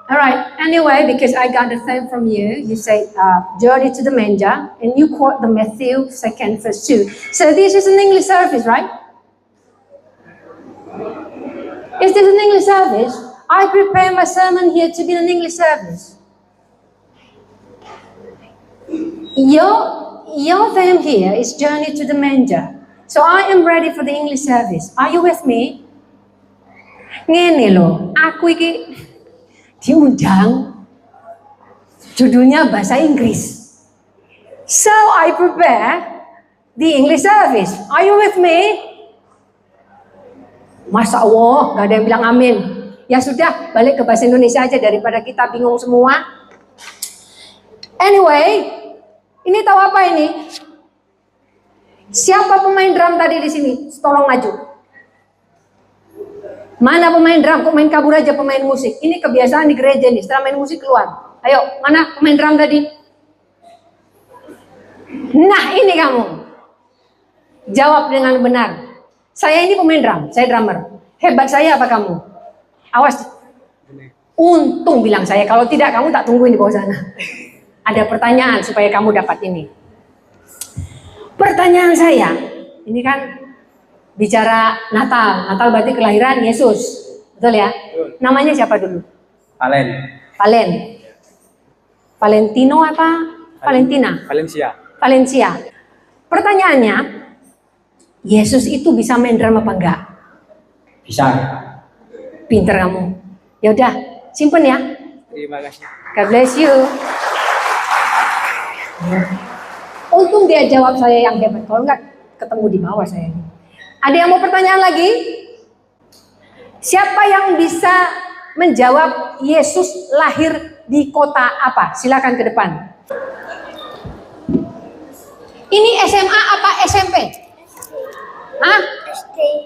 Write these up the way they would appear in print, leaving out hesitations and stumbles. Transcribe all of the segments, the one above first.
Alright, anyway, because I got the theme from you, you say journey to the manger, and you quote the Matthew 2 verse 2. So this is an English service, right? Is this an English service? I prepare my sermon here to be an English service. Your theme here is journey to the manger. So I am ready for the English service. Are you with me? Ngene loh, aku iki diundang, judulnya bahasa Inggris. So I prepare the English service. Are you with me? Masya Allah, gak ada yang bilang amin. Ya sudah, balik ke bahasa Indonesia aja daripada kita bingung semua. Anyway, ini tahu apa ini? Siapa pemain drum tadi di sini? Tolong maju. Mana pemain drum? Kok main kabur aja pemain musik? Ini kebiasaan di gereja nih. Setelah main musik keluar. Ayo, mana pemain drum tadi? Nah, ini kamu. Jawab dengan benar. Saya ini pemain drum. Saya drummer. Hebat saya apa kamu? Awas. Untung bilang saya. Kalau tidak, kamu tak tungguin di bawah sana. Ada pertanyaan supaya kamu dapat ini. Pertanyaan saya, ini kan bicara Natal. Natal berarti kelahiran Yesus. Betul ya? Betul. Namanya siapa dulu? Valen. Valentino apa? Valentina? Valencia. Pertanyaannya, Yesus itu bisa main drum apa enggak? Bisa. Pinter kamu. Ya udah, simpen ya. Terima kasih. God bless you. Untung dia jawab saya yang hebat. Kalau enggak ketemu di bawah saya. Ada yang mau pertanyaan lagi? Siapa yang bisa menjawab Yesus lahir di kota apa? Silakan ke depan. Ini SMA apa SMP? Hah?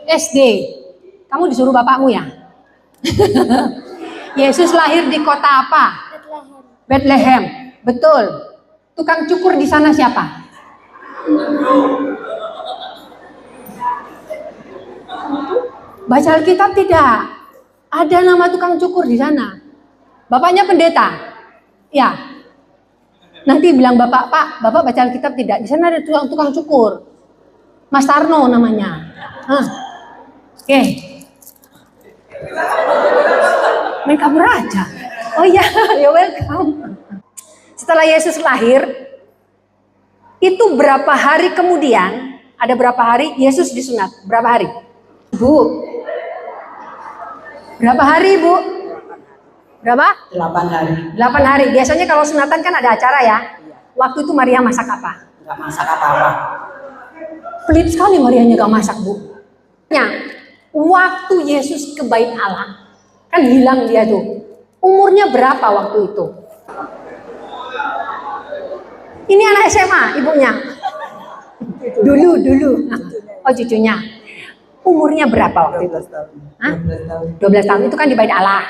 SD. Kamu disuruh bapakmu ya? Yesus lahir di kota apa? Bethlehem. Betul. Tukang cukur di sana siapa? Baca Alkitab tidak. Ada nama tukang cukur di sana. Bapaknya pendeta. Ya. Nanti bilang bapak, Pak, bapak baca Alkitab tidak. Di sana ada tukang cukur. Mas Tarno namanya. Oke. Main kabur aja. Oh iya, you're welcome. Setelah Yesus lahir, itu berapa hari kemudian, ada berapa hari Yesus disunat? Berapa hari? Bu? Berapa hari, Bu? Berapa? 8 hari. 8 hari. Biasanya kalau sunatan kan ada acara ya. Waktu itu Maria masak apa? Enggak masak apa-apa. Pelit sekali Marianya gak masak, Bu. Waktu Yesus ke Bait Allah, kan hilang dia tuh. Umurnya berapa waktu itu? Ini anak SMA, ibunya. Dulu. Oh, cucunya. Umurnya berapa waktu itu? 12 tahun. Hah? 12 tahun itu kan di Bait Allah.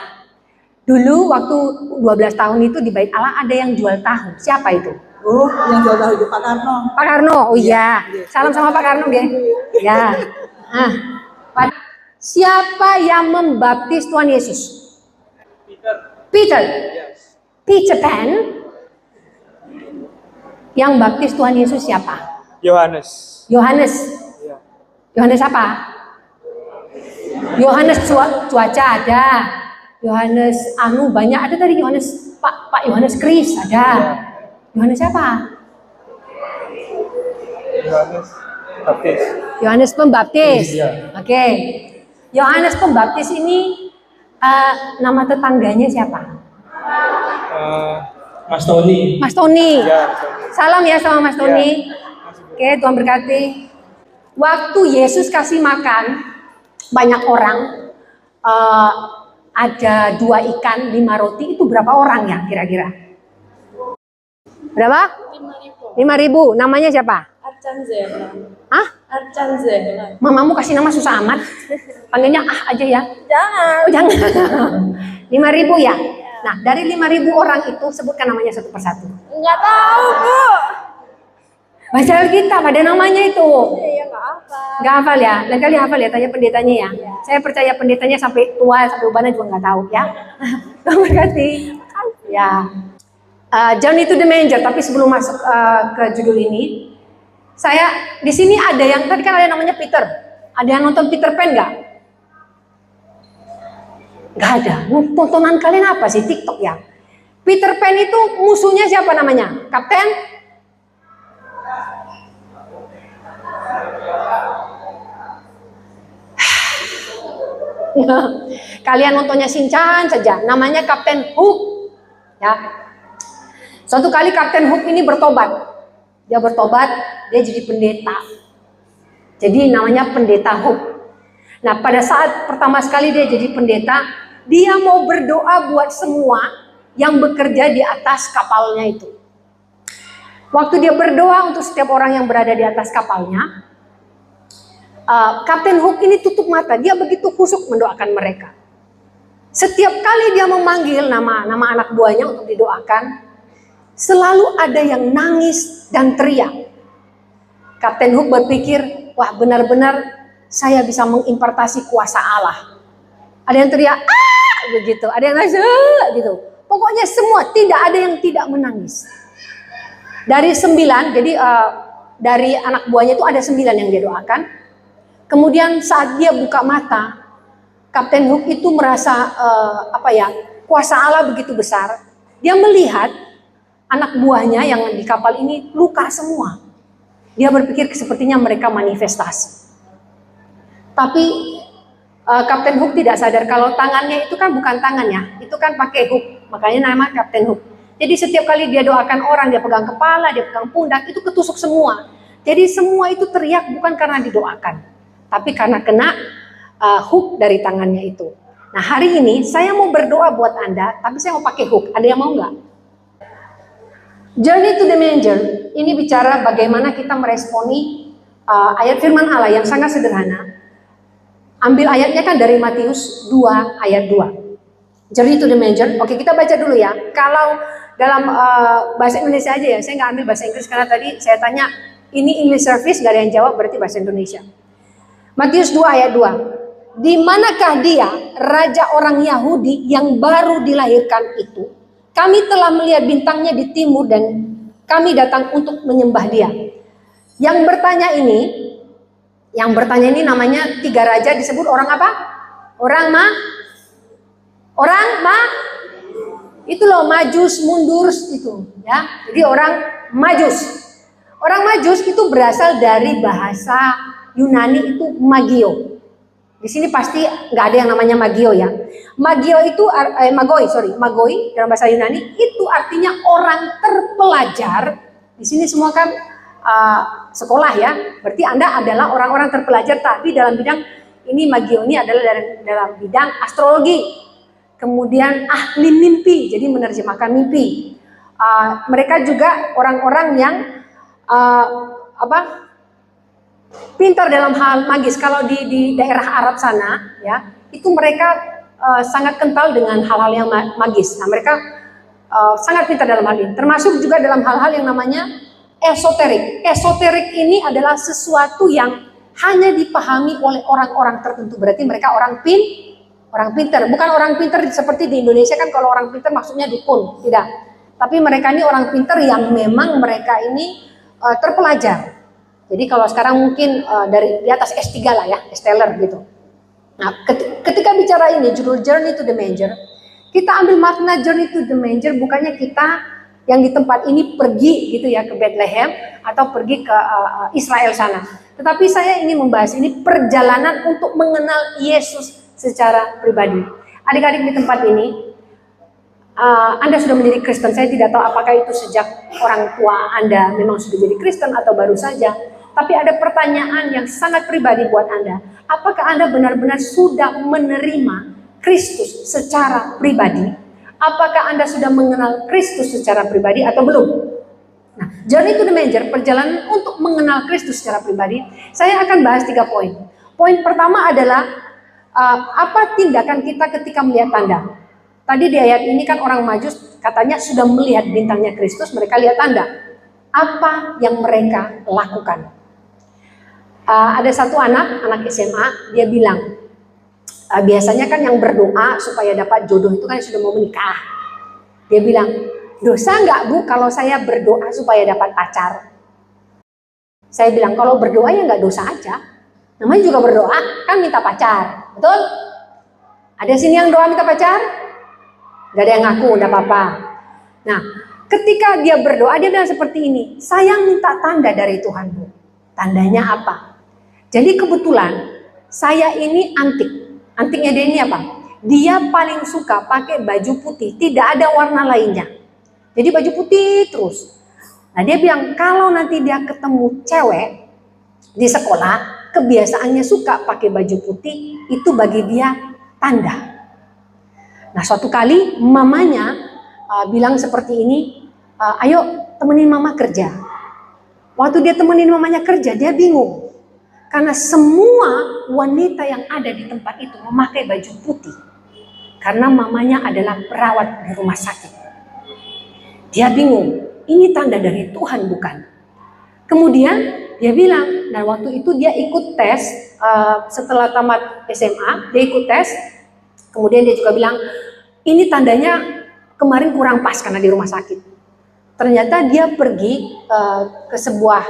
Dulu waktu 12 tahun itu di Bait Allah ada yang jual tahu. Siapa itu? Oh, yang jual tahu itu Pak Karno. Pak Karno. Oh iya. Salam sama Pak Karno ya. Ya. Siapa yang membaptis Tuhan Yesus? Peter. Peter Pan. Yang baptis Tuhan Yesus siapa? Yohanes. Yohanes apa? Yohanes cuaca ada. Yohanes banyak ada tadi. Yohanes Pak Yohanes Kris ada. Yohanes siapa? Yohanes Pembaptis. Oke. Yohanes Pembaptis ini nama tetangganya siapa? Mas Tony. Mas Tony. Ya, Salam ya sama Mas Tony. Oke, Tuhan berkati. Waktu Yesus kasih makan banyak orang, ada 2 ikan, 5 roti, itu berapa orang ya kira-kira? Berapa? 5.000. Namanya siapa? Arcan Zehra. Hah? Arcan Zehra. Mamamu kasih nama susah amat. Panggilnya aja ya. Jangan. Oh, jangan. 5.000 ya? Nah, dari 5.000 orang itu sebutkan namanya satu persatu. Enggak tahu, Bu. Baca Alkitab, ada namanya itu. Iya, nggak apa. Nggak hafal ya? Lain kali hafal ya, tanya pendetanya ya. Saya percaya pendetanya sampai tua, sampai ubahnya juga nggak tahu ya. Terima kasih. Ya. Journey to the Manger, tapi sebelum masuk ke judul ini, saya di sini ada yang tadi kan ada namanya Peter. Ada yang nonton Peter Pan nggak? Nggak ada. Tontonan kalian apa sih? TikTok ya. Peter Pan itu musuhnya siapa namanya? Kapten? Kalian nontonnya Shinchan saja. Namanya Kapten Hook. Ya. Suatu kali Kapten Hook ini bertobat. Dia bertobat, dia jadi pendeta. Jadi namanya Pendeta Hook. Nah, pada saat pertama sekali dia jadi pendeta, dia mau berdoa buat semua yang bekerja di atas kapalnya itu. Waktu dia berdoa untuk setiap orang yang berada di atas kapalnya, Kapten Hook ini tutup mata, dia begitu khusyuk mendoakan mereka. Setiap kali dia memanggil nama anak buahnya untuk didoakan, selalu ada yang nangis dan teriak. Kapten Hook berpikir, wah benar-benar saya bisa mengimpartasi kuasa Allah. Ada yang teriak, begitu. Ada yang nangis, gitu. Pokoknya semua, tidak ada yang tidak menangis. Dari 9, jadi dari anak buahnya itu ada 9 yang dia doakan. Kemudian saat dia buka mata, Kapten Hook itu merasa kuasa Allah begitu besar. Dia melihat anak buahnya yang di kapal ini luka semua. Dia berpikir sepertinya mereka manifestasi. Tapi Kapten Hook tidak sadar kalau tangannya itu kan bukan tangannya, itu kan pakai hook, makanya nama Kapten Hook. Jadi setiap kali dia doakan orang, dia pegang kepala, dia pegang pundak, itu ketusuk semua. Jadi semua itu teriak bukan karena didoakan, tapi karena kena hook dari tangannya itu. Nah hari ini saya mau berdoa buat Anda, tapi saya mau pakai hook. Ada yang mau nggak? Journey to the Manger ini bicara bagaimana kita meresponi ayat firman Allah yang sangat sederhana. Ambil ayatnya kan dari Matius 2 ayat 2. Journey to the Manger. Oke, kita baca dulu ya. Kalau dalam bahasa Indonesia aja ya, saya nggak ambil bahasa Inggris karena tadi saya tanya ini English service, gak ada yang jawab, berarti bahasa Indonesia. Matius 2 ayat 2. Di manakah dia, raja orang Yahudi yang baru dilahirkan itu? Kami telah melihat bintangnya di timur dan kami datang untuk menyembah dia. Yang bertanya ini namanya 3 raja, disebut orang apa? Itu loh, majus, mundur itu ya. Jadi orang majus. Orang majus itu berasal dari bahasa Yunani itu magio. Di sini pasti nggak ada yang namanya magio ya. Magio itu magoi dalam bahasa Yunani itu artinya orang terpelajar. Di sini semua kan sekolah ya. Berarti Anda adalah orang-orang terpelajar, tapi dalam bidang ini magio ini adalah dalam bidang astrologi. Kemudian ahli mimpi, jadi menerjemahkan mimpi. Mereka juga orang-orang yang pintar dalam hal magis. Kalau di daerah Arab sana ya, itu mereka sangat kental dengan hal-hal yang magis. Nah, mereka sangat pintar dalam hal ini. Termasuk juga dalam hal-hal yang namanya esoterik. Esoterik ini adalah sesuatu yang hanya dipahami oleh orang-orang tertentu. Berarti mereka orang pintar. Bukan orang pintar seperti di Indonesia kan, kalau orang pintar maksudnya dukun, tidak. Tapi mereka ini orang pintar yang memang mereka ini terpelajar. Jadi kalau sekarang mungkin dari di atas S3 lah ya, stellar gitu. Nah, ketika bicara ini judul Journey to the Manger, kita ambil makna Journey to the Manger bukannya kita yang di tempat ini pergi gitu ya ke Bethlehem atau pergi ke Israel sana. Tetapi saya ini membahas ini perjalanan untuk mengenal Yesus secara pribadi. Adik-adik di tempat ini, Anda sudah menjadi Kristen. Saya tidak tahu apakah itu sejak orang tua Anda memang sudah jadi Kristen atau baru saja. Tapi ada pertanyaan yang sangat pribadi buat Anda. Apakah Anda benar-benar sudah menerima Kristus secara pribadi? Apakah Anda sudah mengenal Kristus secara pribadi atau belum? Nah, Journey to the Manger, perjalanan untuk mengenal Kristus secara pribadi, saya akan bahas 3 poin. Poin pertama adalah apa tindakan kita ketika melihat tanda. Tadi di ayat ini kan orang Majus katanya sudah melihat bintangnya Kristus, mereka lihat tanda. apa yang mereka lakukan. Ada satu anak SMA, dia bilang, biasanya kan yang berdoa supaya dapat jodoh itu kan sudah mau menikah. Dia bilang, dosa nggak Bu kalau saya berdoa supaya dapat pacar? Saya bilang, kalau berdoa ya nggak dosa aja. Namanya juga berdoa, kan minta pacar, betul? Ada sini yang doa minta pacar? Gak ada yang ngaku, gak apa-apa. Nah, ketika dia berdoa, dia bilang seperti ini, saya minta tanda dari Tuhan Bu. Tandanya apa? Jadi kebetulan, saya ini antik. Antiknya dia ini apa? Dia paling suka pakai baju putih, tidak ada warna lainnya. Jadi baju putih terus. Nah dia bilang, kalau nanti dia ketemu cewek di sekolah, kebiasaannya suka pakai baju putih, itu bagi dia tanda. Nah suatu kali mamanya bilang seperti ini, ayo temenin mama kerja. Waktu dia temenin mamanya kerja, dia bingung. Karena semua wanita yang ada di tempat itu memakai baju putih. Karena mamanya adalah perawat di rumah sakit. Dia bingung, ini tanda dari Tuhan bukan? Kemudian dia bilang, dan waktu itu dia ikut tes, setelah tamat SMA, dia ikut tes. Kemudian dia juga bilang, ini tandanya kemarin kurang pas karena di rumah sakit. Ternyata dia pergi ke sebuah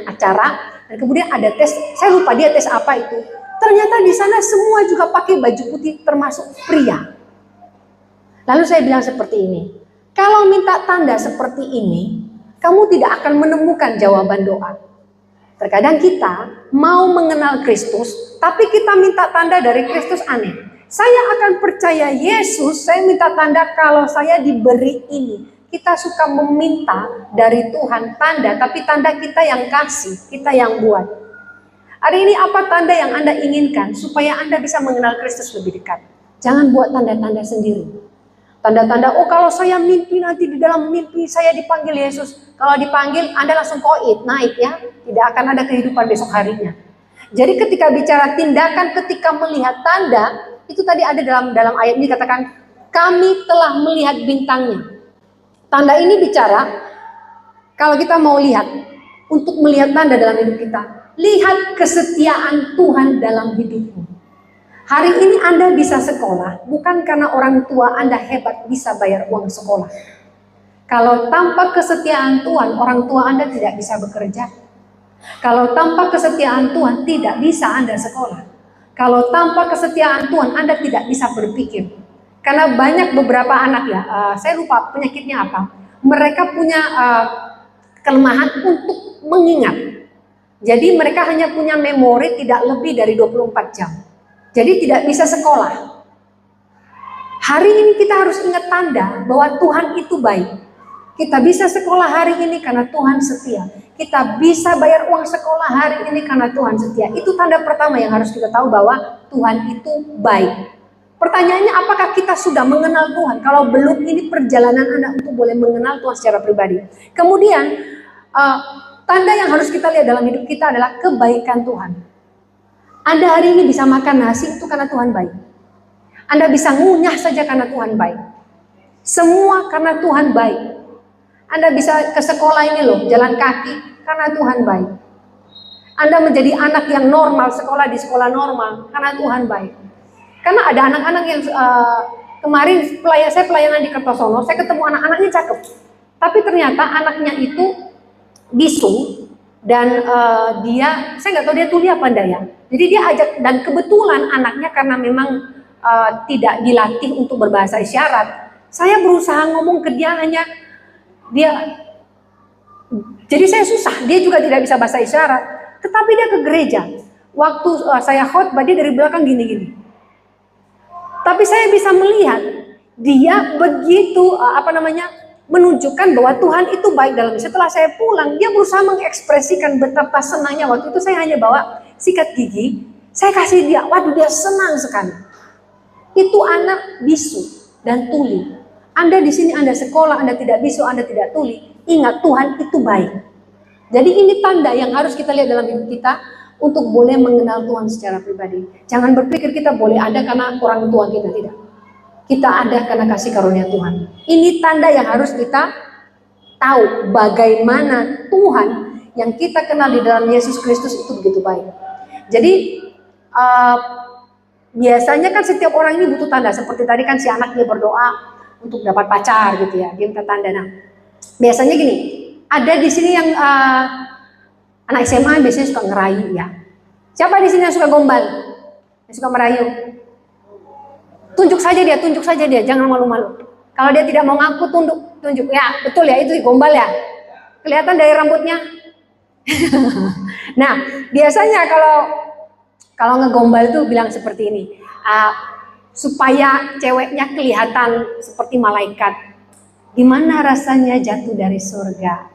acara, dan kemudian ada tes. Saya lupa dia tes apa itu. Ternyata di sana semua juga pakai baju putih, termasuk pria. Lalu saya bilang seperti ini, kalau minta tanda seperti ini, kamu tidak akan menemukan jawaban doa. Terkadang kita mau mengenal Kristus, tapi kita minta tanda dari Kristus aneh. Saya akan percaya Yesus, saya minta tanda kalau saya diberi ini. Kita suka meminta dari Tuhan tanda, tapi tanda kita yang kasih, kita yang buat. Hari ini apa tanda yang Anda inginkan supaya Anda bisa mengenal Kristus lebih dekat? Jangan buat tanda-tanda sendiri. Tanda-tanda, oh kalau saya mimpi nanti di dalam mimpi saya dipanggil Yesus. Kalau dipanggil Anda langsung koid, naik ya. Tidak akan ada kehidupan besok harinya. Jadi ketika bicara tindakan, ketika melihat tanda, itu tadi ada dalam ayat ini dikatakan, kami telah melihat bintangnya. Tanda ini bicara, kalau kita mau lihat, untuk melihat tanda dalam hidup kita, lihat kesetiaan Tuhan dalam hidupmu. Hari ini Anda bisa sekolah, bukan karena orang tua Anda hebat bisa bayar uang sekolah. Kalau tanpa kesetiaan Tuhan, orang tua Anda tidak bisa bekerja. Kalau tanpa kesetiaan Tuhan, tidak bisa Anda sekolah. Kalau tanpa kesetiaan Tuhan, Anda tidak bisa berpikir. Karena banyak beberapa anak ya, saya lupa penyakitnya apa. Mereka punya kelemahan untuk mengingat. Jadi mereka hanya punya memori tidak lebih dari 24 jam. Jadi tidak bisa sekolah. Hari ini kita harus ingat tanda bahwa Tuhan itu baik. Kita bisa sekolah hari ini karena Tuhan setia. Kita bisa bayar uang sekolah hari ini karena Tuhan setia. Itu tanda pertama yang harus kita tahu bahwa Tuhan itu baik. Pertanyaannya, apakah kita sudah mengenal Tuhan? Kalau belum, ini perjalanan Anda untuk boleh mengenal Tuhan secara pribadi. Kemudian, tanda yang harus kita lihat dalam hidup kita adalah kebaikan Tuhan. Anda hari ini bisa makan nasi itu karena Tuhan baik. Anda bisa ngunyah saja karena Tuhan baik. Semua karena Tuhan baik. Anda bisa ke sekolah ini loh, jalan kaki karena Tuhan baik. Anda menjadi anak yang normal, sekolah di sekolah normal karena Tuhan baik. Karena ada anak-anak yang kemarin saya pelayanan di Kertosono, saya ketemu anak-anaknya cakep. Tapi ternyata anaknya itu bisu dan saya nggak tahu dia tuli apa enggak ya. Jadi dia ajak, dan kebetulan anaknya karena memang tidak dilatih untuk berbahasa isyarat. Saya berusaha ngomong ke dia jadi saya susah, dia juga tidak bisa bahasa isyarat. Tetapi dia ke gereja. Waktu saya khotbah dia dari belakang gini-gini. Tapi saya bisa melihat dia begitu menunjukkan bahwa Tuhan itu baik dalam. Setelah saya pulang, dia berusaha mengekspresikan betapa senangnya. Waktu itu saya hanya bawa sikat gigi, saya kasih dia, waduh dia senang sekali. Itu anak bisu dan tuli. Anda di sini, Anda sekolah, Anda tidak bisu, Anda tidak tuli. Ingat, Tuhan itu baik. Jadi ini tanda yang harus kita lihat dalam hidup kita untuk boleh mengenal Tuhan secara pribadi. Jangan berpikir kita boleh ada karena orang tua kita, tidak. Kita ada karena kasih karunia Tuhan. Ini tanda yang harus kita tahu bagaimana Tuhan yang kita kenal di dalam Yesus Kristus itu begitu baik. Jadi biasanya kan setiap orang ini butuh tanda. Seperti tadi kan si anak dia berdoa untuk dapat pacar gitu ya, dia minta tanda. Nah, biasanya gini, ada di sini yang anak SMA biasanya suka ngerayu ya. Siapa di sini yang suka gombal? Yang suka merayu? Tunjuk saja dia, jangan malu-malu. Kalau dia tidak mau ngaku, tunjuk. Ya, betul ya, itu gombal ya. Kelihatan dari rambutnya. Nah, biasanya kalau ngegombal tuh bilang seperti ini, supaya ceweknya kelihatan seperti malaikat. Gimana rasanya jatuh dari surga?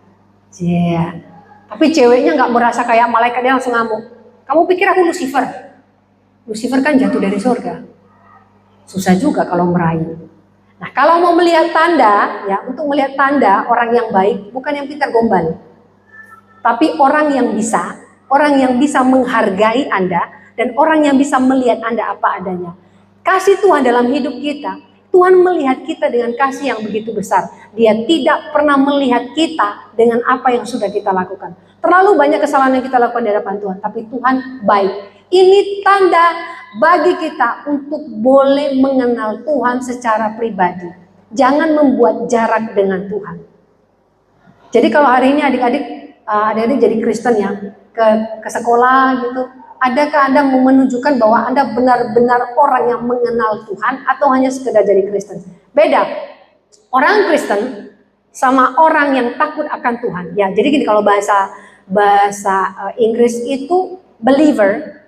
Yeah. Tapi ceweknya nggak merasa kayak malaikat, dia langsung ngamuk. Kamu pikir aku Lucifer? Lucifer kan jatuh dari surga. Susah juga kalau merayu. Nah, kalau mau melihat tanda, ya untuk melihat tanda orang yang baik, bukan yang pintar gombal, tapi orang yang bisa menghargai Anda dan orang yang bisa melihat Anda apa adanya. Kasih Tuhan dalam hidup kita, Tuhan melihat kita dengan kasih yang begitu besar. Dia tidak pernah melihat kita dengan apa yang sudah kita lakukan. Terlalu banyak kesalahan yang kita lakukan di hadapan Tuhan, tapi Tuhan baik. Ini tanda bagi kita untuk boleh mengenal Tuhan secara pribadi. Jangan membuat jarak dengan Tuhan. Jadi kalau hari ini adik-adik jadi Kristen ya, ke sekolah gitu, adakah Anda mau menunjukkan bahwa Anda benar-benar orang yang mengenal Tuhan atau hanya sekedar jadi Kristen? Beda. Orang Kristen sama orang yang takut akan Tuhan. Ya, jadi gini, kalau bahasa Inggris itu believer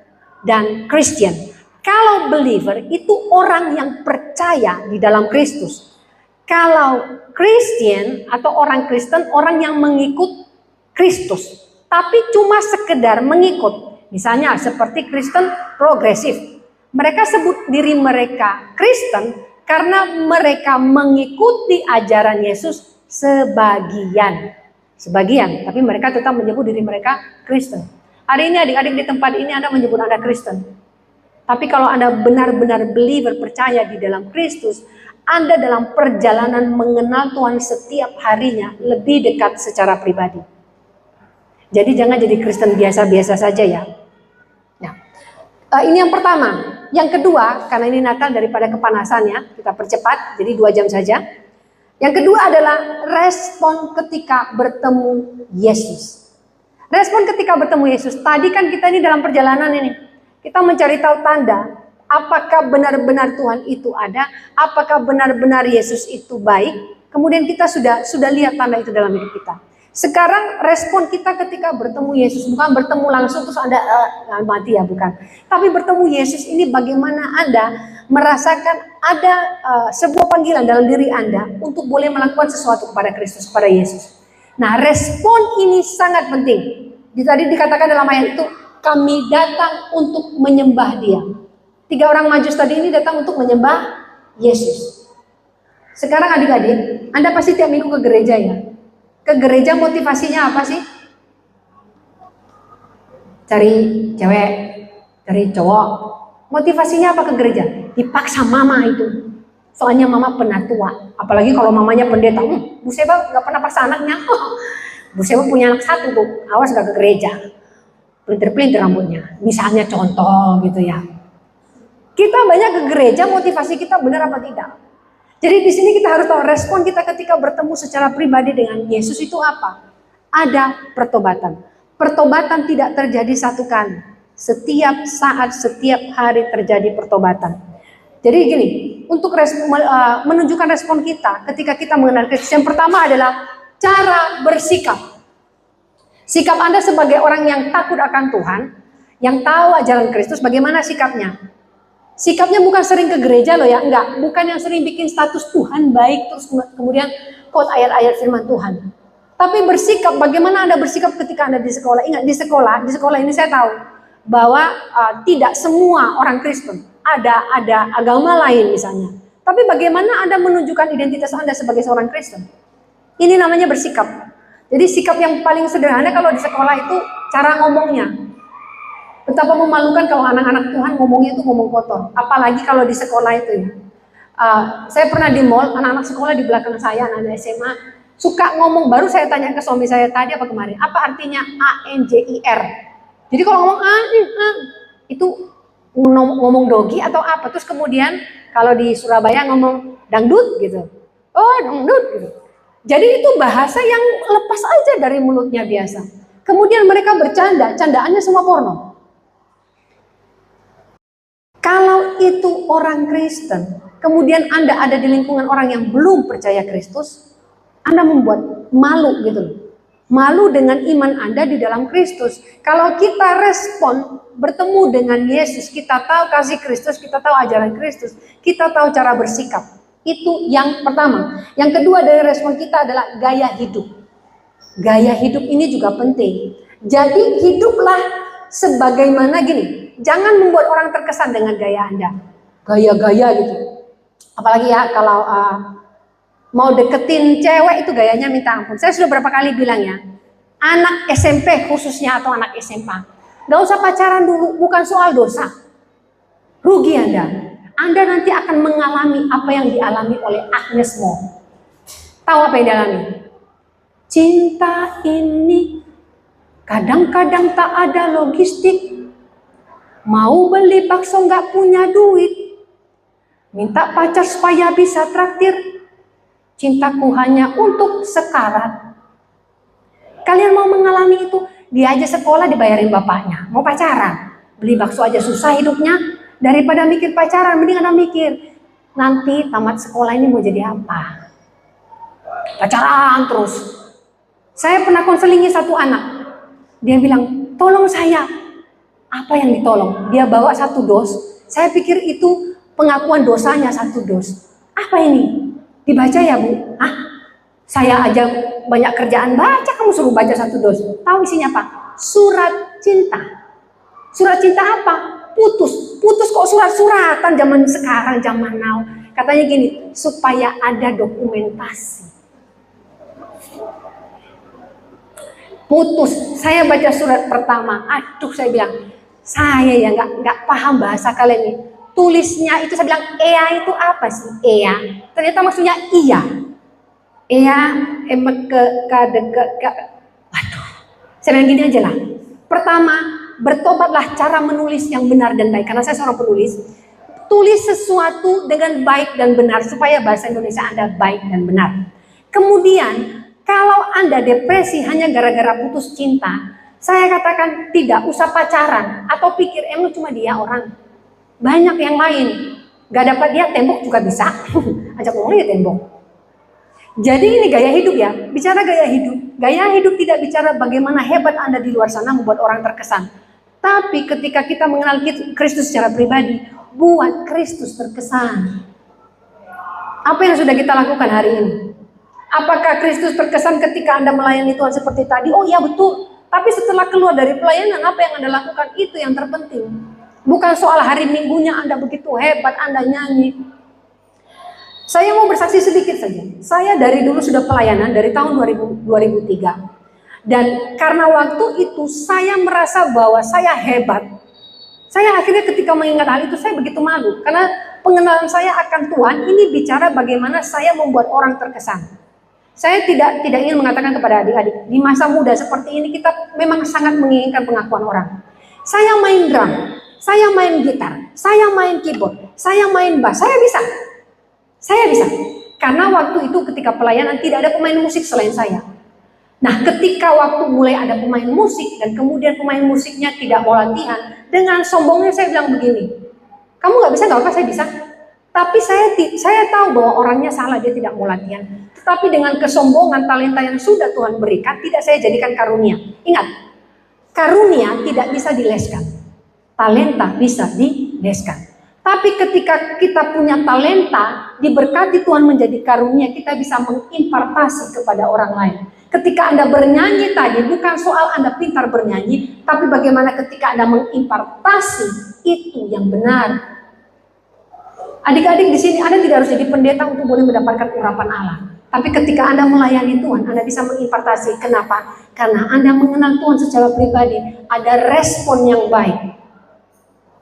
dan Christian. Kalau believer itu orang yang percaya di dalam Kristus. Kalau Christian atau orang Kristen, orang yang mengikut Kristus, tapi cuma sekedar mengikut. Misalnya seperti Kristen progresif. Mereka sebut diri mereka Kristen karena mereka mengikuti ajaran Yesus sebagian, tapi mereka tetap menyebut diri mereka Kristen. Hari ini adik-adik di tempat ini Anda menyebut Anda Kristen. Tapi kalau Anda benar-benar believer, percaya di dalam Kristus, Anda dalam perjalanan mengenal Tuhan setiap harinya lebih dekat secara pribadi. Jadi jangan jadi Kristen biasa-biasa saja ya. Nah, ini yang pertama. Yang kedua, karena ini Natal daripada kepanasannya, kita percepat, jadi 2 jam saja. Yang kedua adalah respon ketika bertemu Yesus. Respon ketika bertemu Yesus. Tadi kan kita ini dalam perjalanan ini, kita mencari tahu tanda, apakah benar-benar Tuhan itu ada, apakah benar-benar Yesus itu baik. Kemudian kita sudah lihat tanda itu dalam hidup kita. Sekarang respon kita ketika bertemu Yesus, bukan bertemu langsung terus Anda mati ya, bukan. Tapi bertemu Yesus ini bagaimana Anda merasakan ada sebuah panggilan dalam diri Anda untuk boleh melakukan sesuatu kepada Kristus, kepada Yesus. Nah, respon ini sangat penting. Tadi dikatakan dalam ayat itu, kami datang untuk menyembah Dia. 3 orang Majus tadi ini datang untuk menyembah Yesus. Sekarang adik-adik, Anda pasti tiap minggu ke gereja ya. Ke gereja motivasinya apa sih? Cari cewek, cari cowok. Motivasinya apa ke gereja? Dipaksa mama itu. Soalnya mama penatua. Apalagi kalau mamanya pendeta. Bu Seba gak pernah paksa anaknya. Bu Seba punya anak 1 tuh. Awas gak ke gereja. Pelintir-pelintir rambutnya. Misalnya contoh gitu ya. Kita banyak ke gereja, motivasi kita benar apa tidak? Jadi di sini kita harus tahu respon kita ketika bertemu secara pribadi dengan Yesus itu apa? Ada pertobatan. Pertobatan tidak terjadi satu kali. Setiap saat, setiap hari terjadi pertobatan. Jadi gini, untuk menunjukkan respon kita ketika kita mengenal Kristus, yang pertama adalah cara bersikap. Sikap Anda sebagai orang yang takut akan Tuhan, yang tahu ajaran Kristus, bagaimana sikapnya? Sikapnya bukan sering ke gereja loh ya, enggak. Bukan yang sering bikin status Tuhan baik, terus kemudian quote ayat-ayat firman Tuhan. Tapi bersikap, bagaimana Anda bersikap ketika Anda di sekolah? Ingat, di sekolah ini saya tahu bahwa tidak semua orang Kristen. Ada agama lain misalnya. Tapi bagaimana Anda menunjukkan identitas Anda sebagai seorang Kristen? Ini namanya bersikap. Jadi sikap yang paling sederhana kalau di sekolah itu cara ngomongnya. Betapa memalukan kalau anak-anak Tuhan ngomongnya itu ngomong kotor. Apalagi kalau di sekolah itu ya. Saya pernah di mall, anak-anak sekolah di belakang saya, anak-anak SMA, suka ngomong, baru saya tanya ke suami saya tadi apa kemarin, apa artinya ANJIR. Jadi kalau ngomong itu ngomong dogi atau apa. Terus kemudian kalau di Surabaya ngomong dangdut gitu. Oh, dangdut gitu. Jadi itu bahasa yang lepas aja dari mulutnya biasa. Kemudian mereka bercanda, candaannya semua porno. Kalau itu orang Kristen, kemudian Anda ada di lingkungan orang yang belum percaya Kristus, Anda membuat malu gitu loh. Malu dengan iman Anda di dalam Kristus. Kalau kita respon bertemu dengan Yesus, kita tahu kasih Kristus, kita tahu ajaran Kristus, kita tahu cara bersikap. Itu yang pertama. Yang kedua dari respon kita adalah gaya hidup. Gaya hidup ini juga penting. Jadi hiduplah sebagaimana gini. Jangan membuat orang terkesan dengan gaya Anda. Gaya-gaya gitu. Apalagi ya kalau mau deketin cewek itu gayanya minta ampun. Saya sudah berapa kali bilang ya. Anak SMP khususnya atau anak SMA. Gak usah pacaran dulu. Bukan soal dosa. Rugi Anda. Anda nanti akan mengalami apa yang dialami oleh Agnes Mo. Tahu apa yang dialami? Cinta ini kadang-kadang tak ada logistik. Mau beli bakso nggak punya duit. Minta pacar supaya bisa traktir. Cintaku hanya untuk sekarat. Kalian mau mengalami itu? Dia aja sekolah dibayarin bapaknya. Mau pacaran. Beli bakso aja susah hidupnya. Daripada mikir pacaran, mending Anda mikir. Nanti tamat sekolah ini mau jadi apa? Pacaran terus. Saya pernah konselingi satu anak. Dia bilang, tolong saya. Apa yang ditolong? Dia bawa 1 dos. Saya pikir itu pengakuan dosanya 1 dos. Apa ini? Dibaca ya Bu? Saya aja banyak kerjaan baca, kamu suruh baca 1 dos. Tahu isinya apa? Surat cinta. Surat cinta apa? Putus. Putus kok surat-suratan zaman sekarang, zaman now. Katanya gini, supaya ada dokumentasi. Putus. Saya baca surat pertama. Aduh, saya bilang, saya ya nggak paham bahasa kalian ini. Tulisnya itu saya bilang, ea itu apa sih? Ea. Ternyata maksudnya iya. Ea, waduh. Saya bilang gini aja lah. Pertama, bertobatlah cara menulis yang benar dan baik. Karena saya seorang penulis. Tulis sesuatu dengan baik dan benar supaya bahasa Indonesia Anda baik dan benar. Kemudian, kalau Anda depresi hanya gara-gara putus cinta, saya katakan tidak usah pacaran atau pikir emang cuma dia orang. Banyak yang lain. Gak dapat dia tembok juga bisa. Ajak ngomong ya tembok. Jadi ini gaya hidup ya. Bicara gaya hidup. Gaya hidup tidak bicara bagaimana hebat Anda di luar sana membuat orang terkesan. Tapi ketika kita mengenal Kristus secara pribadi, buat Kristus terkesan. Apa yang sudah kita lakukan hari ini? Apakah Kristus terkesan ketika Anda melayani Tuhan seperti tadi? Oh iya betul. Tapi setelah keluar dari pelayanan, apa yang Anda lakukan? Itu yang terpenting. Bukan soal hari minggunya Anda begitu hebat, Anda nyanyi. Saya mau bersaksi sedikit saja. Saya dari dulu sudah pelayanan, dari tahun 2003. Dan karena waktu itu saya merasa bahwa saya hebat. Saya akhirnya ketika mengingat hal itu, saya begitu malu. Karena pengenalan saya akan Tuhan, ini bicara bagaimana saya membuat orang terkesan. Saya tidak ingin mengatakan kepada adik-adik, di masa muda seperti ini kita memang sangat menginginkan pengakuan orang. Saya main drum, saya main gitar, saya main keyboard, saya main bass, saya bisa. Saya bisa. Karena waktu itu ketika pelayanan tidak ada pemain musik selain saya. Nah, ketika waktu mulai ada pemain musik dan kemudian pemain musiknya tidak mau latihan, dengan sombongnya saya bilang begini, kamu nggak bisa, nggak apa, saya bisa. Tapi saya tahu bahwa orangnya salah, dia tidak mau latihan. Tetapi dengan kesombongan talenta yang sudah Tuhan berikan, tidak saya jadikan karunia. Ingat, karunia tidak bisa dileskan. Talenta bisa dileskan. Tapi ketika kita punya talenta, diberkati Tuhan menjadi karunia, kita bisa mengimpartasi kepada orang lain. Ketika Anda bernyanyi tadi, bukan soal Anda pintar bernyanyi, tapi bagaimana ketika Anda mengimpartasi itu yang benar. Adik-adik di sini Anda tidak harus jadi pendeta untuk boleh mendapatkan urapan Allah. Tapi ketika Anda melayani Tuhan, Anda bisa mengimpartasi. Kenapa? Karena Anda mengenal Tuhan secara pribadi, ada respon yang baik.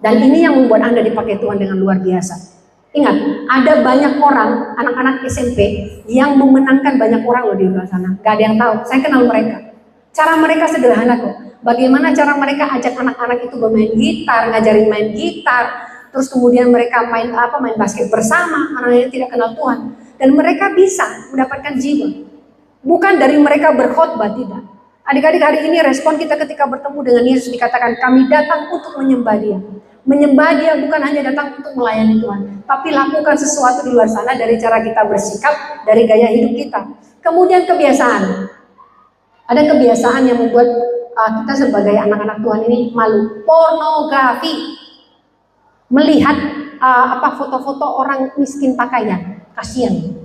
Dan ini yang membuat Anda dipakai Tuhan dengan luar biasa. Ingat, ada banyak orang, anak-anak SMP yang memenangkan banyak orang loh di luar sana. Gak ada yang tahu, saya kenal mereka. Cara mereka sederhana kok. Bagaimana cara mereka ajak anak-anak itu bermain gitar, ngajarin main gitar, terus kemudian mereka main basket bersama, anak-anak yang tidak kenal Tuhan. Dan mereka bisa mendapatkan jiwa. Bukan dari mereka berkhotbah, tidak. Adik-adik, hari ini respon kita ketika bertemu dengan Yesus dikatakan, kami datang untuk menyembah Dia. Menyembah Dia bukan hanya datang untuk melayani Tuhan, tapi lakukan sesuatu di luar sana dari cara kita bersikap, dari gaya hidup kita. Kemudian kebiasaan. Ada kebiasaan yang membuat kita sebagai anak-anak Tuhan ini malu. Pornografi. Melihat foto-foto orang miskin pakaian, kasihan.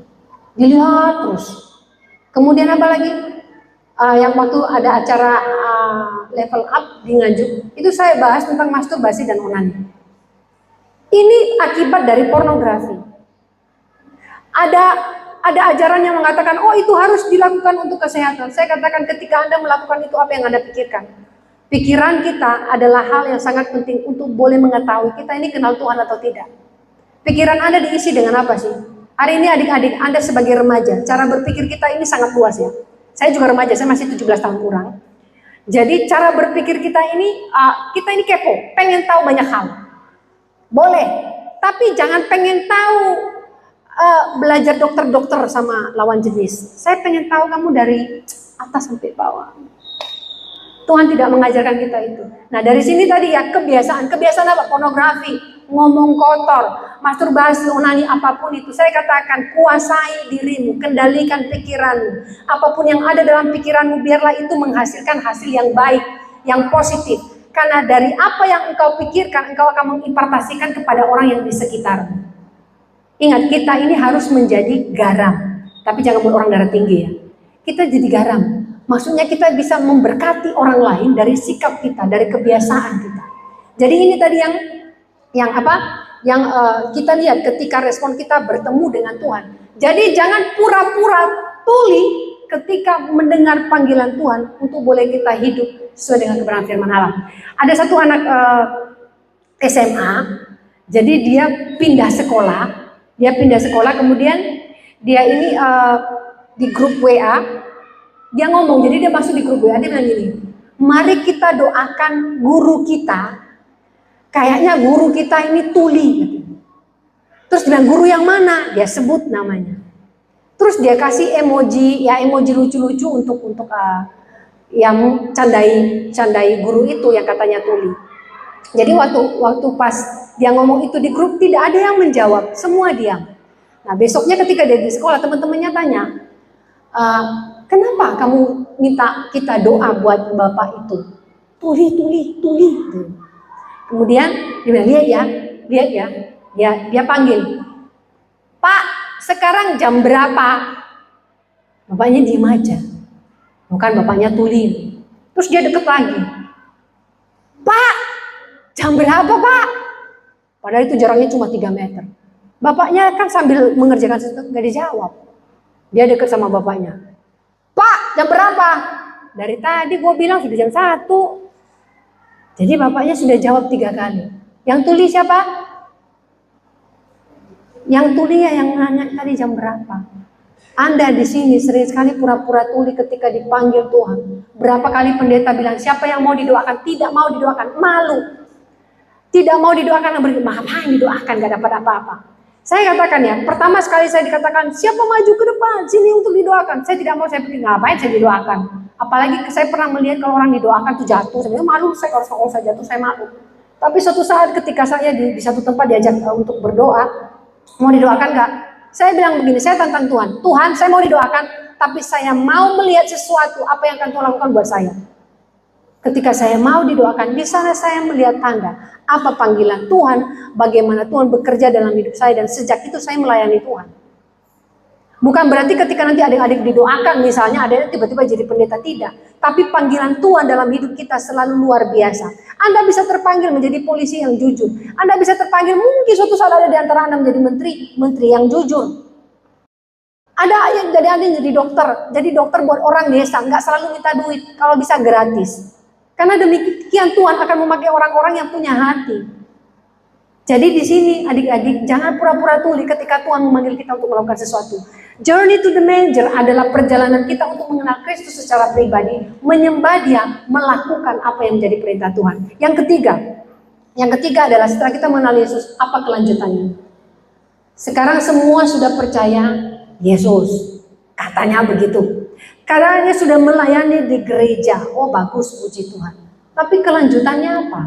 Dilihat terus. Kemudian apa lagi? Yang waktu ada acara level up di Nganjuk, itu saya bahas tentang masturbasi dan onani. Ini akibat dari pornografi. Ada ajaran yang mengatakan, oh itu harus dilakukan untuk kesehatan. Saya katakan ketika Anda melakukan itu, apa yang Anda pikirkan? Pikiran kita adalah hal yang sangat penting untuk boleh mengetahui kita ini kenal Tuhan atau tidak. Pikiran Anda diisi dengan apa sih? Hari ini adik-adik, Anda sebagai remaja, cara berpikir kita ini sangat luas ya. Saya juga remaja, saya masih 17 tahun kurang. Jadi cara berpikir kita ini kepo, pengen tahu banyak hal. Boleh, tapi jangan pengen tahu belajar dokter-dokter sama lawan jenis. Saya pengen tahu kamu dari atas sampai bawah. Tuhan tidak mengajarkan kita itu. Nah dari sini tadi ya kebiasaan apa? Pornografi, ngomong kotor, masturbasi, onani, apapun itu. Saya katakan kuasai dirimu, kendalikan pikiranmu. Apapun yang ada dalam pikiranmu, biarlah itu menghasilkan hasil yang baik, yang positif. Karena dari apa yang engkau pikirkan, engkau akan mengimpartasikan kepada orang yang di sekitarmu. Ingat, kita ini harus menjadi garam. Tapi jangan buat orang darah tinggi ya. Kita jadi garam. Maksudnya kita bisa memberkati orang lain dari sikap kita, dari kebiasaan kita. Jadi ini tadi yang kita lihat ketika respon kita bertemu dengan Tuhan. Jadi jangan pura-pura tuli ketika mendengar panggilan Tuhan untuk boleh kita hidup sesuai dengan kebenaran firman Allah. Ada satu anak SMA, jadi dia pindah sekolah, kemudian dia ini di grup WA. Dia ngomong, jadi dia masuk di grup WA, dia bilang gini, mari kita doakan guru kita, kayaknya guru kita ini tuli. Terus dia bilang, guru yang mana? Dia sebut namanya. Terus dia kasih emoji lucu-lucu untuk yang candai guru itu yang katanya tuli. Jadi waktu pas dia ngomong itu di grup, tidak ada yang menjawab, semua diam. Nah besoknya ketika dia di sekolah, teman-temannya tanya, kenapa kamu minta kita doa buat bapak itu? Tuli. Kemudian dia bilang, lihat ya. Dia panggil, Pak, sekarang jam berapa? Bapaknya diem aja. Bukan bapaknya tuli. Terus dia deket lagi. Pak, jam berapa Pak? Padahal itu jaraknya cuma 3 meter. Bapaknya kan sambil mengerjakan sesuatu, gak dijawab. Dia deket sama bapaknya. Pak, jam berapa? Dari tadi gue bilang sudah jam 1. Jadi bapaknya sudah jawab 3 kali. Yang tuli siapa? Yang tuli ya yang nanya tadi jam berapa. Anda di sini sering sekali pura-pura tuli ketika dipanggil Tuhan. Berapa kali pendeta bilang, siapa yang mau didoakan? Tidak mau didoakan, malu. Tidak mau didoakan, ngapain didoakan, gak dapat apa-apa. Saya katakan ya, pertama sekali saya dikatakan, siapa maju ke depan, sini untuk didoakan. Saya tidak mau, saya pikir, ngapain saya didoakan. Apalagi saya pernah melihat kalau orang didoakan itu jatuh. Saya malu, kalau saya jatuh, saya malu. Tapi suatu saat ketika saya di satu tempat diajak untuk berdoa, mau didoakan gak? Saya bilang begini, saya tantang Tuhan. Tuhan, saya mau didoakan, tapi saya mau melihat sesuatu, apa yang akan Tuhan lakukan buat saya. Ketika saya mau didoakan, di sana saya melihat tanda. Apa panggilan Tuhan, bagaimana Tuhan bekerja dalam hidup saya, dan sejak itu saya melayani Tuhan. Bukan berarti ketika nanti adik-adik didoakan, misalnya ada tiba-tiba jadi pendeta, tidak. Tapi panggilan Tuhan dalam hidup kita selalu luar biasa. Anda bisa terpanggil menjadi polisi yang jujur. Anda bisa terpanggil mungkin suatu saat ada di antara Anda menjadi menteri yang jujur. Ada yang jadi dokter. Jadi dokter buat orang desa, nggak selalu minta duit, kalau bisa gratis. Karena demikian Tuhan akan memakai orang-orang yang punya hati. Jadi di sini adik-adik jangan pura-pura tuli ketika Tuhan memanggil kita untuk melakukan sesuatu. Journey to the manger adalah perjalanan kita untuk mengenal Kristus secara pribadi, menyembah Dia, melakukan apa yang menjadi perintah Tuhan. Yang ketiga adalah setelah kita mengenal Yesus, apa kelanjutannya? Sekarang semua sudah percaya Yesus, katanya begitu. Karena dia sudah melayani di gereja, oh bagus, puji Tuhan. Tapi kelanjutannya apa?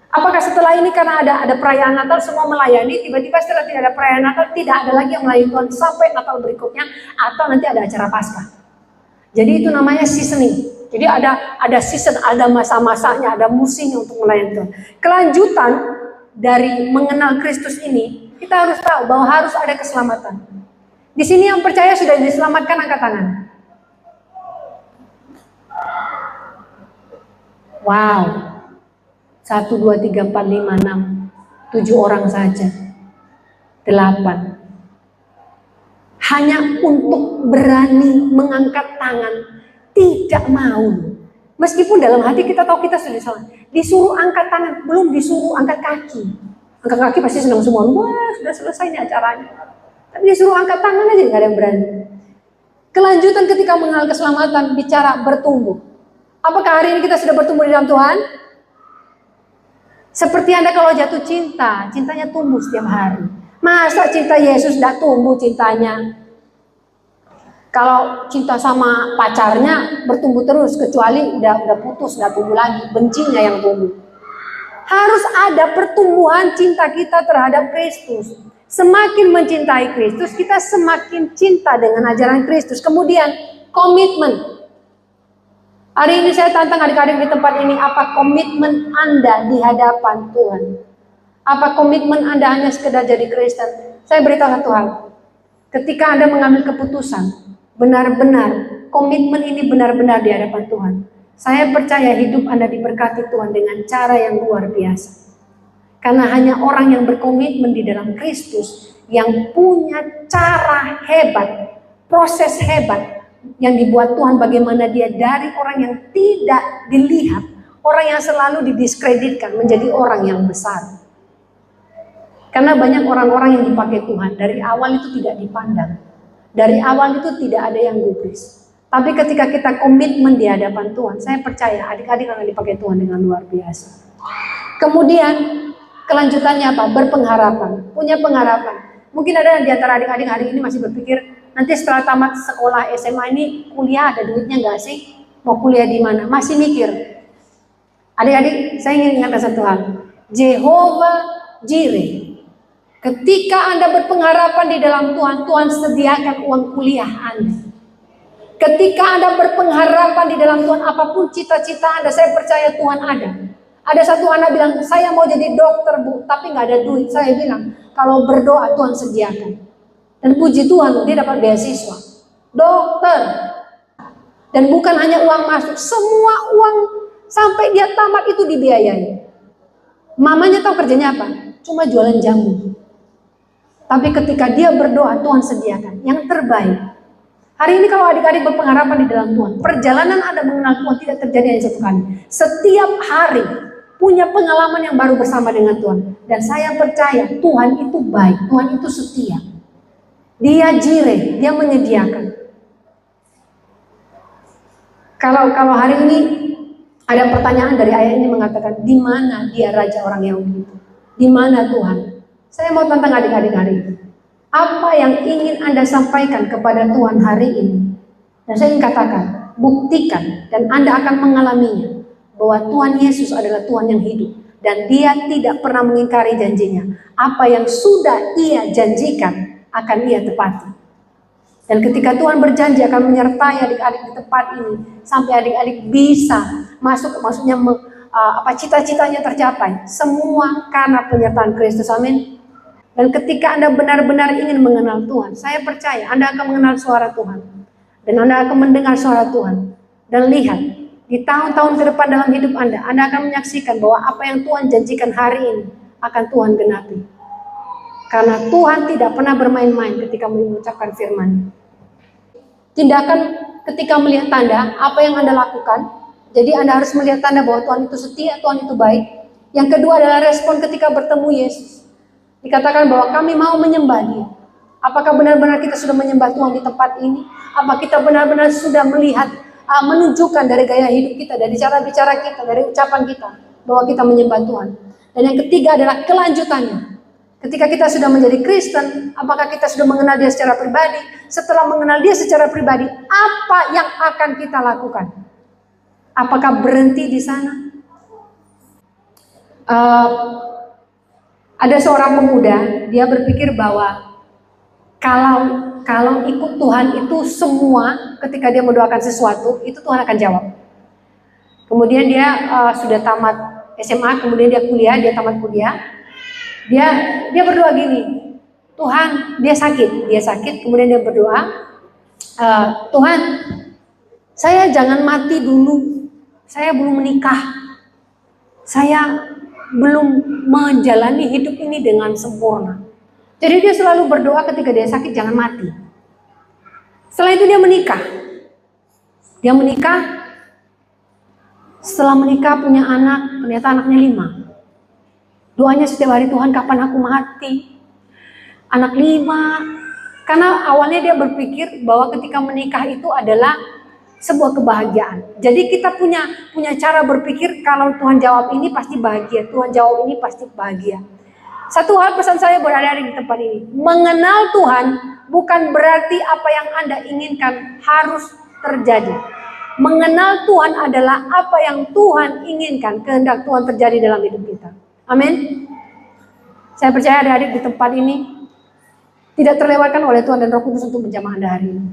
Apakah setelah ini karena ada perayaan Natal semua melayani, tiba-tiba setelah tidak ada perayaan Natal tidak ada lagi yang melayani Tuhan sampai Natal berikutnya, atau nanti ada acara Paskah? Jadi itu namanya seasoning. Jadi ada season, ada masa-masanya, ada musimnya untuk melayani Tuhan. Kelanjutan dari mengenal Kristus ini, kita harus tahu bahwa harus ada keselamatan. Di sini yang percaya sudah diselamatkan, angkat tangan. Wow. 1, 2, 3, 4, 5, 6, 7 orang saja. 8. Hanya untuk berani mengangkat tangan, tidak mau. Meskipun dalam hati kita tahu kita sudah salah. Disuruh angkat tangan, belum disuruh angkat kaki. Angkat kaki pasti senang semua. Wah, sudah selesai nih acaranya. Tapi disuruh angkat tangan aja nggak ada yang berani. Kelanjutan ketika mengenal keselamatan, bicara bertumbuh. Apakah hari ini kita sudah bertumbuh di dalam Tuhan? Seperti Anda kalau jatuh cinta, cintanya tumbuh setiap hari. Masa cinta Yesus tidak tumbuh cintanya? Kalau cinta sama pacarnya bertumbuh terus, kecuali udah putus, udah tumbuh lagi, bencinya yang tumbuh. Harus ada pertumbuhan cinta kita terhadap Kristus. Semakin mencintai Kristus, kita semakin cinta dengan ajaran Kristus. Kemudian komitmen. Hari ini saya tantang adik-adik di tempat ini, apa komitmen Anda di hadapan Tuhan? Apa komitmen Anda hanya sekedar jadi Kristen? Saya beritahu Tuhan, ketika Anda mengambil keputusan, benar-benar komitmen ini benar-benar di hadapan Tuhan. Saya percaya hidup Anda diberkati Tuhan dengan cara yang luar biasa. Karena hanya orang yang berkomitmen di dalam Kristus yang punya cara hebat, proses hebat, yang dibuat Tuhan bagaimana dia dari orang yang tidak dilihat, orang yang selalu didiskreditkan menjadi orang yang besar. Karena banyak orang-orang yang dipakai Tuhan dari awal itu tidak dipandang, dari awal itu tidak ada yang gubris. Tapi ketika kita komitmen di hadapan Tuhan, saya percaya adik-adik akan dipakai Tuhan dengan luar biasa. Kemudian kelanjutannya apa? Berpengharapan, punya pengharapan. Mungkin ada di antara adik-adik hari ini masih berpikir, nanti setelah tamat sekolah SMA ini kuliah ada duitnya nggak sih? Mau kuliah di mana? Masih mikir. Adik-adik, saya ingin ingatkan satu hal. Jehovah Jireh. Ketika Anda berpengharapan di dalam Tuhan, Tuhan sediakan uang kuliah Anda. Ketika Anda berpengharapan di dalam Tuhan, apapun cita-cita Anda, saya percaya Tuhan ada. Ada satu anak bilang, saya mau jadi dokter bu, tapi nggak ada duit. Saya bilang, kalau berdoa Tuhan sediakan. Dan puji Tuhan, dia dapat beasiswa dokter. Dan bukan hanya uang masuk, semua uang sampai dia tamat itu dibiayai. Mamanya tahu kerjanya apa? Cuma jualan jamu. Tapi ketika dia berdoa, Tuhan sediakan yang terbaik. Hari ini kalau adik-adik berpengharapan di dalam Tuhan, perjalanan Anda mengenal Tuhan tidak terjadi hanya satu kali. Setiap hari punya pengalaman yang baru bersama dengan Tuhan. Dan saya percaya Tuhan itu baik, Tuhan itu setia. Dia Jireh, dia menyediakan. Kalau hari ini ada pertanyaan dari ayat ini mengatakan, di mana dia raja orang Yahudi itu? Di mana Tuhan? Saya mau tantang adik-adik hari ini. Apa yang ingin Anda sampaikan kepada Tuhan hari ini? Dan saya ingin katakan, buktikan dan Anda akan mengalaminya bahwa Tuhan Yesus adalah Tuhan yang hidup dan Dia tidak pernah mengingkari janjinya. Apa yang sudah Ia janjikan akan Ia tepati. Dan ketika Tuhan berjanji akan menyertai adik-adik di tempat ini sampai adik-adik bisa masuk, maksudnya cita-citanya tercapai, semua karena penyertaan Kristus. Amin. Dan ketika Anda benar-benar ingin mengenal Tuhan, saya percaya Anda akan mengenal suara Tuhan dan Anda akan mendengar suara Tuhan. Dan lihat, di tahun-tahun ke depan dalam hidup Anda akan menyaksikan bahwa apa yang Tuhan janjikan hari ini akan Tuhan genapi. Karena Tuhan tidak pernah bermain-main ketika mengucapkan firman. Tindakan ketika melihat tanda, apa yang Anda lakukan. Jadi Anda harus melihat tanda bahwa Tuhan itu setia, Tuhan itu baik. Yang kedua adalah respon ketika bertemu Yesus. Dikatakan bahwa kami mau menyembah Dia. Apakah benar-benar kita sudah menyembah Tuhan di tempat ini? Apa kita benar-benar sudah melihat, menunjukkan dari gaya hidup kita, dari cara bicara kita, dari ucapan kita, bahwa kita menyembah Tuhan. Dan yang ketiga adalah kelanjutannya. Ketika kita sudah menjadi Kristen, apakah kita sudah mengenal Dia secara pribadi? Setelah mengenal Dia secara pribadi, apa yang akan kita lakukan? Apakah berhenti di sana? Ada seorang pemuda, dia berpikir bahwa kalau ikut Tuhan itu semua, ketika dia mendoakan sesuatu, itu Tuhan akan jawab. Kemudian dia sudah tamat SMA, kemudian dia kuliah, dia tamat kuliah. Dia berdoa gini, Tuhan, dia sakit, kemudian dia berdoa, Tuhan, saya jangan mati dulu, saya belum menikah, saya belum menjalani hidup ini dengan sempurna. Jadi dia selalu berdoa ketika dia sakit, jangan mati. Setelah itu dia menikah. Setelah menikah punya anak, ternyata anaknya 5. Doanya setiap hari, Tuhan kapan aku mati? Anak 5. Karena awalnya dia berpikir bahwa ketika menikah itu adalah sebuah kebahagiaan. Jadi kita punya cara berpikir, kalau Tuhan jawab ini pasti bahagia, Tuhan jawab ini pasti bahagia. Satu hal pesan saya buat adik-adik di tempat ini, mengenal Tuhan bukan berarti apa yang Anda inginkan harus terjadi. Mengenal Tuhan adalah apa yang Tuhan inginkan, kehendak Tuhan terjadi dalam hidup kita. Amin. Saya percaya adik-adik di tempat ini tidak terlewatkan oleh Tuhan dan Roh Kudus untuk menjamah Anda hari ini.